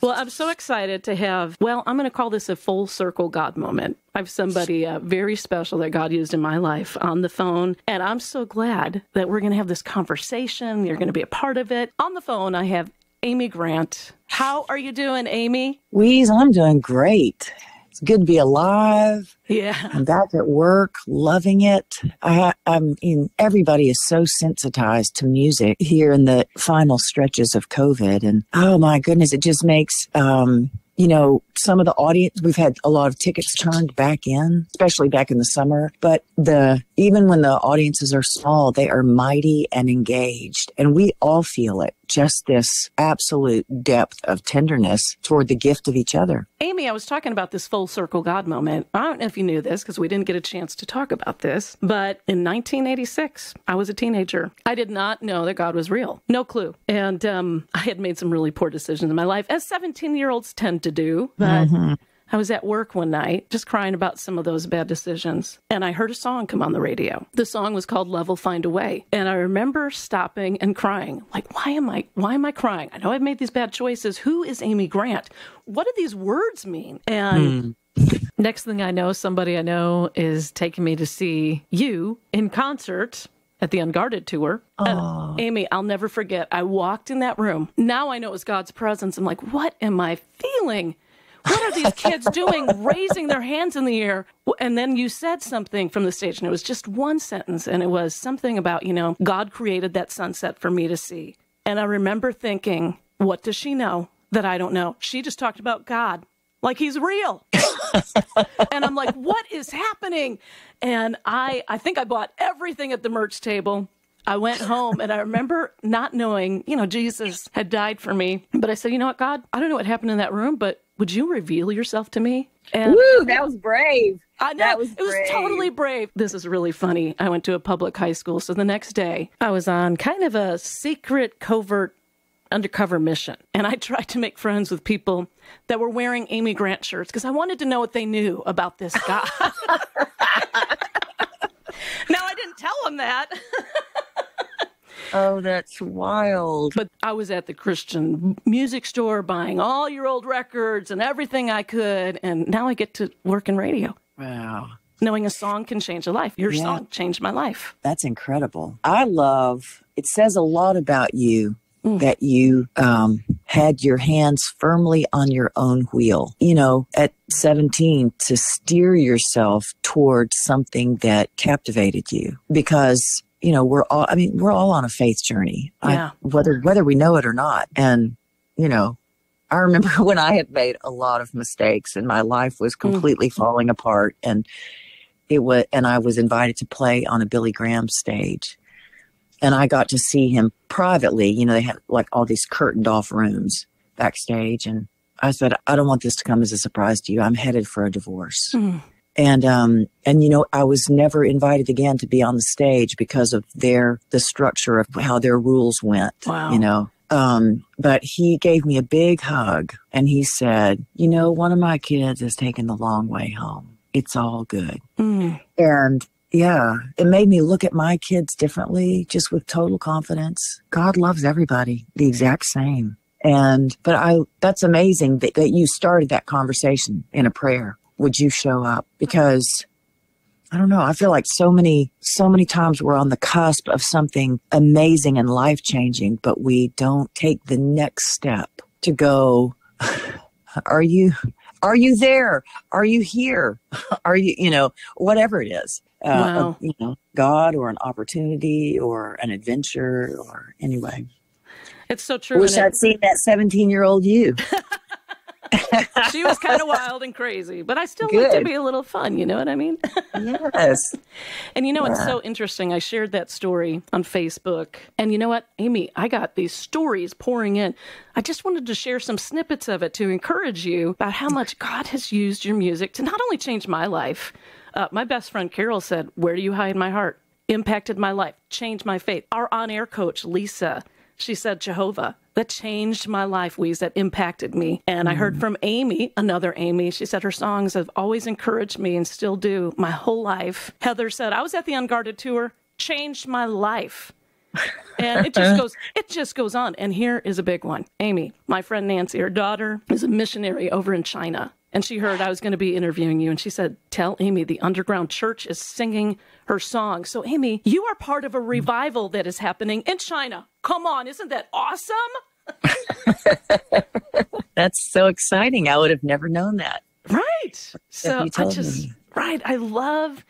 Well, I'm so excited to have, I'm going to call this a full circle God moment. I have somebody very special that God used in my life on the phone. And I'm so glad that we're going to have this conversation. You're going to be a part of it. On the phone, I have Amy Grant. How are you doing, Amy? Weeze, I'm doing great. It's good to be alive. Yeah. I'm back at work, loving it. Everybody is so sensitized to music here in the final stretches of COVID. And oh my goodness, it just makes, some of the audience, we've had a lot of tickets turned back in, especially back in the summer. But even when the audiences are small, they are mighty and engaged. And we all feel it. Just this absolute depth of tenderness toward the gift of each other. Amy, I was talking about this full circle God moment. I don't know if you knew this because we didn't get a chance to talk about this, but in 1986, I was a teenager. I did not know that God was real. No clue. And I had made some really poor decisions in my life, as 17-year-olds tend to do. But I was at work one night just crying about some of those bad decisions. And I heard a song come on the radio. The song was called Love Will Find a Way. And I remember stopping and crying. Like, why am I crying? I know I've made these bad choices. Who is Amy Grant? What do these words mean? And next thing I know, somebody I know is taking me to see you in concert at the Unguarded tour. And Amy, I'll never forget. I walked in that room. Now I know it was God's presence. I'm like, what am I feeling? What are these kids doing, raising their hands in the air? And then you said something from the stage, and it was just one sentence, and it was something about, God created that sunset for me to see. And I remember thinking, what does she know that I don't know? She just talked about God like he's real. And I'm like, what is happening? And I think I bought everything at the merch table. I went home and I remember not knowing, Jesus had died for me. But I said, you know what, God, I don't know what happened in that room, but would you reveal yourself to me? And woo, that was brave. I know, it was totally brave. This is really funny. I went to a public high school. So the next day I was on kind of a secret, covert, undercover mission. And I tried to make friends with people that were wearing Amy Grant shirts because I wanted to know what they knew about this guy. Now, I didn't tell them that. Oh, that's wild. But I was at the Christian music store buying all your old records and everything I could. And now I get to work in radio. Wow. Knowing a song can change a life. Your song changed my life. That's incredible. It says a lot about you that you had your hands firmly on your own wheel. At 17, to steer yourself towards something that captivated you. Because we're all on a faith journey, whether we know it or not. And, I remember when I had made a lot of mistakes and my life was completely falling apart, and I was invited to play on a Billy Graham stage, and I got to see him privately. They had like all these curtained off rooms backstage. And I said, I don't want this to come as a surprise to you. I'm headed for a divorce. And I was never invited again to be on the stage because of the structure of how their rules went, Wow. But he gave me a big hug and he said, one of my kids is taking the long way home. It's all good. And it made me look at my kids differently, just with total confidence. God loves everybody the exact same. But that's amazing that you started that conversation in a prayer. Would you show up? Because I don't know, I feel like so many times we're on the cusp of something amazing and life-changing, but we don't take the next step to go, are you there? Are you here? Are you, whatever it is, wow. God or an opportunity or an adventure or anyway. It's so true. Wish I'd seen that 17-year-old you. She was kind of wild and crazy, but I still like to be a little fun. You know what I mean? Yes. And it's so interesting. I shared that story on Facebook. And you know what, Amy, I got these stories pouring in. I just wanted to share some snippets of it to encourage you about how much God has used your music to not only change my life. My best friend Carol said, "Where do you hide my heart?" Impacted my life, changed my faith. Our on-air coach, Lisa, she said, Jehovah. That changed my life, Weeze, that impacted me. And I heard from Amy, another Amy. She said her songs have always encouraged me and still do my whole life. Heather said, I was at the Unguarded tour, changed my life. And it just goes on. And here is a big one. Amy, my friend Nancy, her daughter is a missionary over in China. And she heard I was going to be interviewing you. And she said, tell Amy the underground church is singing her song. So Amy, you are part of a revival that is happening in China. Come on. Isn't that awesome? That's so exciting. I would have never known that. Right. So I love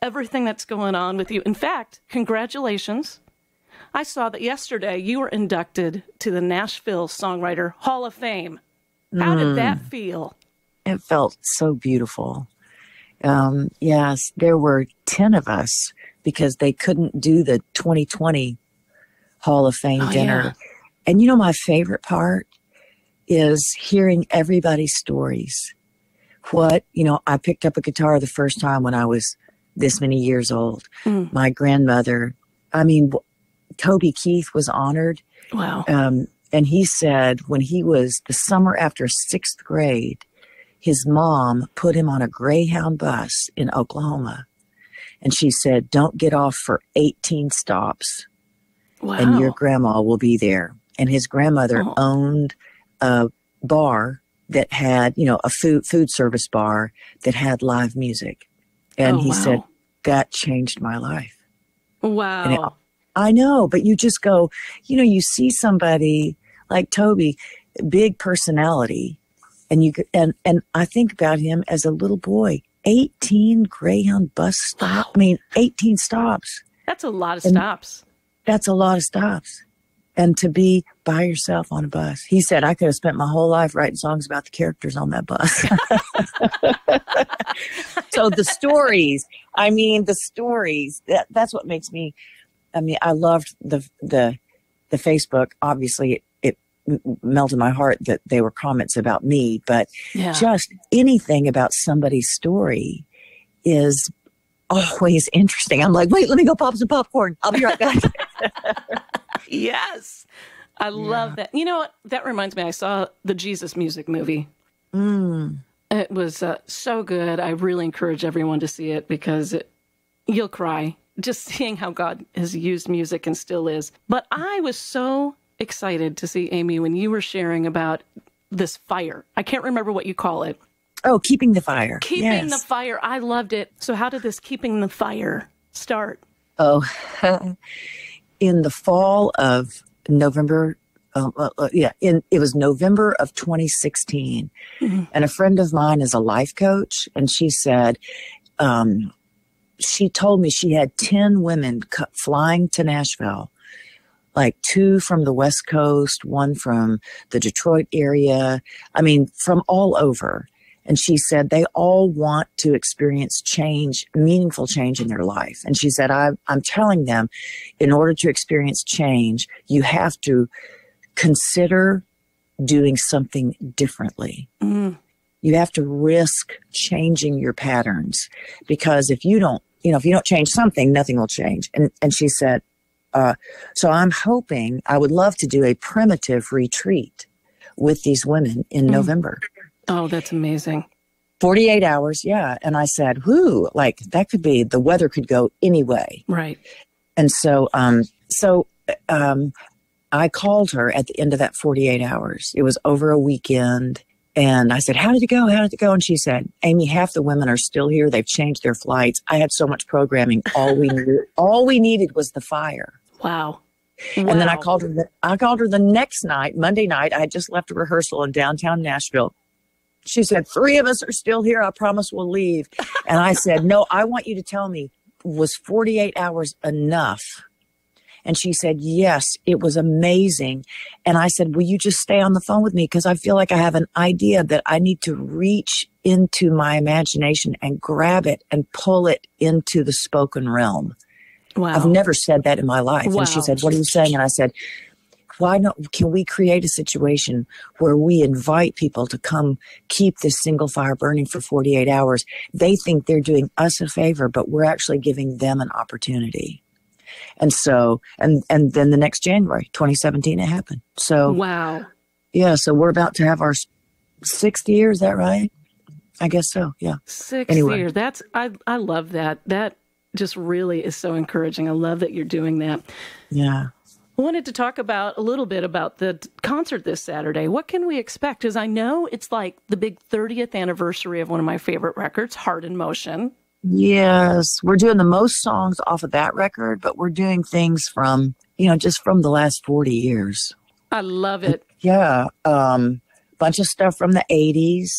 everything that's going on with you. In fact, congratulations. I saw that yesterday you were inducted to the Nashville Songwriter Hall of Fame. How did that feel? It felt so beautiful. Yes, there were 10 of us because they couldn't do the 2020 Hall of Fame dinner. Yeah. And you know, my favorite part is hearing everybody's stories. I picked up a guitar the first time when I was this many years old. My grandmother, Toby Keith was honored. Wow. And he said when he was the summer after 6th grade, his mom put him on a Greyhound bus in Oklahoma. And she said, don't get off for 18 stops. Wow. And your grandma will be there. And his grandmother owned a bar that had, a food service bar that had live music. And he said, that changed my life. Wow. And I know, but you just go, you see somebody like Toby, big personality, and I think about him as a little boy, 18 Greyhound bus stops. 18 stops. That's a lot of stops. That's a lot of stops. And to be by yourself on a bus. He said, I could have spent my whole life writing songs about the characters on that bus. So the stories, that's what makes me, I loved the Facebook. Obviously, it melted my heart that they were comments about me, but just anything about somebody's story is always interesting. I'm like, wait, let me go pop some popcorn. I'll be right back. Yes. I love that. You know what? That reminds me, I saw the Jesus Music movie. It was so good. I really encourage everyone to see it because you'll cry just seeing how God has used music and still is. But I was so excited to see, Amy, when you were sharing about this fire. I can't remember what you call it. Oh, Keeping the Fire. Keeping the Fire. I loved it. So how did this Keeping the Fire start? Oh, in the fall of November, it was November of 2016. And a friend of mine is a life coach, and she said, she told me she had 10 women flying to Nashville, like 2 from the West Coast, 1 from the Detroit area. From all over. And she said they all want to experience change, meaningful change in their life. And she said, I'm telling them, in order to experience change, you have to consider doing something differently. You have to risk changing your patterns, because if you don't change something, nothing will change. And she said, so I'm hoping, I would love to do a primitive retreat with these women in November. Oh, that's amazing. 48 hours, yeah. And I said, whoo, like that could be, the weather could go any way. Right. And so, I called her at the end of that 48 hours. It was over a weekend. And I said, how did it go? How did it go? And she said, Amy, half the women are still here. They've changed their flights. I had so much programming. All we needed was the fire. Wow. And then I called her the next night, Monday night. I had just left a rehearsal in downtown Nashville. She said, 3 of us are still here. I promise we'll leave. And I said, no, I want you to tell me, was 48 hours enough? And she said, yes, it was amazing. And I said, will you just stay on the phone with me? Because I feel like I have an idea that I need to reach into my imagination and grab it and pull it into the spoken realm. Wow. I've never said that in my life. Wow. And she said, what are you saying? And I said, why not? Can we create a situation where we invite people to come keep this single fire burning for 48 hours? They think they're doing us a favor, but we're actually giving them an opportunity. And so, and then the next January, 2017, it happened. So, wow. Yeah. So we're about to have our 6th year. Is that right? I guess so. Yeah. 6 years. I love that. That just really is so encouraging. I love that you're doing that. Yeah. I wanted to talk a little bit about the concert this Saturday. What can we expect? Because I know it's like the big 30th anniversary of one of my favorite records, Heart in Motion. Yes. We're doing the most songs off of that record, but we're doing things from, just from the last 40 years. I love it. Yeah. Bunch of stuff from the 80s.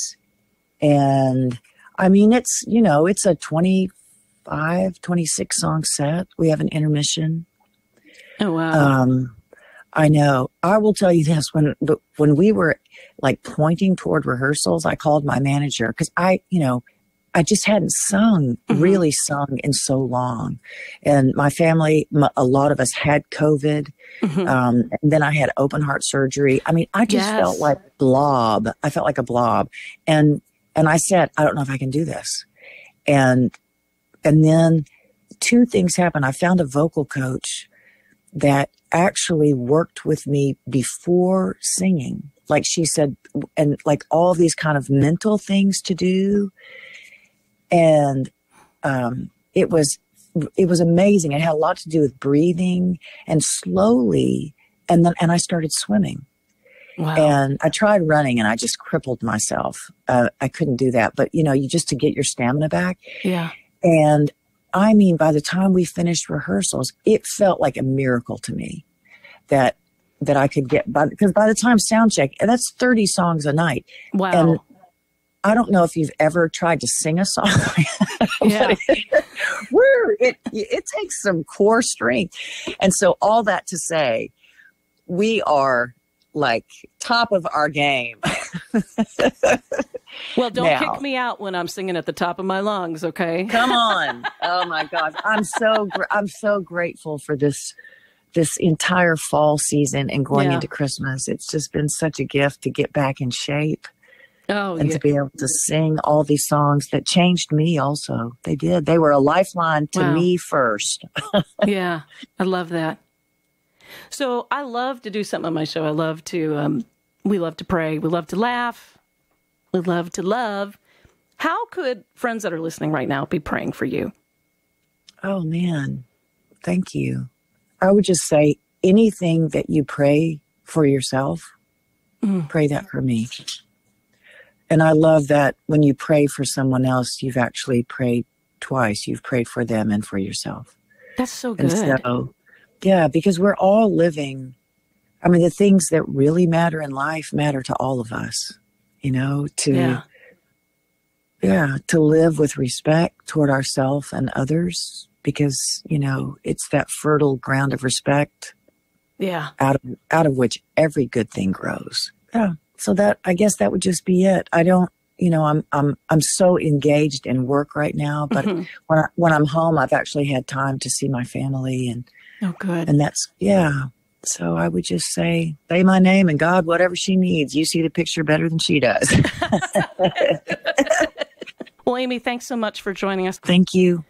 And I mean, it's a 25, 26 song set. We have an intermission. Oh, wow. I know. I will tell you this, when we were like pointing toward rehearsals, I called my manager because I just hadn't really sung in so long. And my family, a lot of us had COVID. And then I had open heart surgery. I mean, I just felt like a blob. I felt like a blob. And I said, I don't know if I can do this. And then two things happened. I found a vocal coach that actually worked with me before singing. Like she said, and like all these kind of mental things to do. And it was amazing. It had a lot to do with breathing and slowly. And I started swimming. Wow. And I tried running and I just crippled myself. I couldn't do that. But, just to get your stamina back. Yeah. And I mean, by the time we finished rehearsals, it felt like a miracle to me that I could get because by the time sound check, and that's 30 songs a night. Wow. And I don't know if you've ever tried to sing a song. Yeah. It takes some core strength. And so all that to say, we are like top of our game. Well, don't kick me out when I'm singing at the top of my lungs, okay? Come on. Oh my gosh. I'm so grateful for this entire fall season and going into Christmas. It's just been such a gift to get back in shape. Oh, and to be able to sing all these songs that changed me also. They did. They were a lifeline to me first. Yeah, I love that. So I love to do something on my show. I love to, we love to pray. We love to laugh. We love to love. How could friends that are listening right now be praying for you? Oh, man. Thank you. I would just say anything that you pray for yourself, pray that for me. And I love that when you pray for someone else, you've actually prayed twice. You've prayed for them and for yourself. That's so good. And so, yeah, because we're all living. I mean, the things that really matter in life matter to all of us, to live with respect toward ourselves and others, because, it's that fertile ground of respect. Yeah. Out of which every good thing grows. Yeah. So I guess that would just be it. I don't, I'm so engaged in work right now, but when I'm home, I've actually had time to see my family and, oh, good. And that's, So I would just say my name and God, whatever she needs, you see the picture better than she does. Well, Amy, thanks so much for joining us. Thank you.